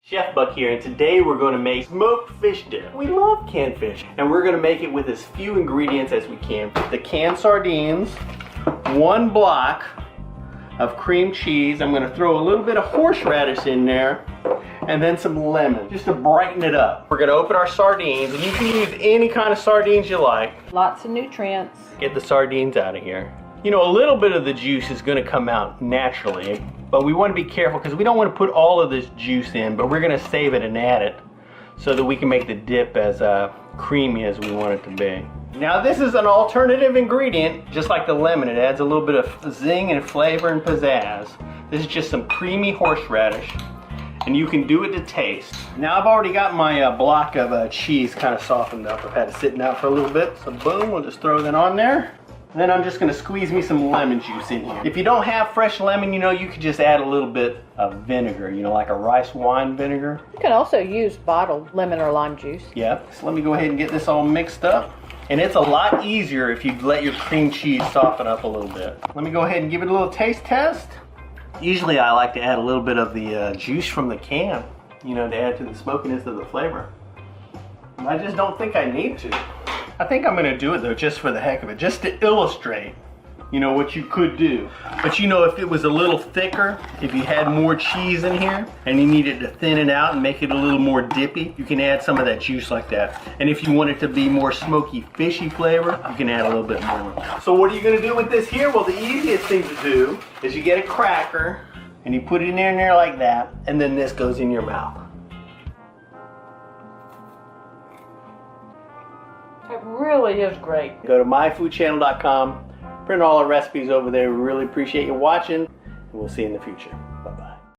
Chef Buck here, and today we're going to make smoked fish dip. We love canned fish, and we're going to make it with as few ingredients as we can. The canned sardines, 1 block of cream cheese. I'm going to throw a little bit of horseradish in there, and then some lemon, just to brighten it up. We're going to open our sardines, and you can use any kind of sardines you like. Lots of nutrients. Get the sardines out of here. You know, a little bit of the juice is going to come out naturally, but we want to be careful because we don't want to put all of this juice in, but we're going to save it and add it so that we can make the dip as creamy as we want it to be. Now this is an alternative ingredient, just like the lemon. It adds a little bit of zing and flavor and pizzazz. This is just some creamy horseradish, and you can do it to taste. Now I've already got my block of cheese kind of softened up. I've had it sitting out for a little bit, so boom, we'll just throw that on there. And then I'm just going to squeeze me some lemon juice in here. If you don't have fresh lemon, you know, you could just add a little bit of vinegar, you know, like a rice wine vinegar. You can also use bottled lemon or lime juice. Yeah, so let me go ahead and get this all mixed up. And it's a lot easier if you let your cream cheese soften up a little bit. Let me go ahead and give it a little taste test. Usually I like to add a little bit of the juice from the can, you know, to add to the smokiness of the flavor. I just don't think I need to. I think I'm going to do it though, just for the heck of it, just to illustrate, you know, what you could do. But you know, if it was a little thicker, if you had more cheese in here and you needed to thin it out and make it a little more dippy, you can add some of that juice like that. And if you want it to be more smoky, fishy flavor, you can add a little bit more. So what are you going to do with this here? Well, the easiest thing to do is you get a cracker and you put it in there like that, and then this goes in your mouth. It really is great. Go to myfoodchannel.com, print all our recipes over there. We really appreciate you watching, and we'll see you in the future.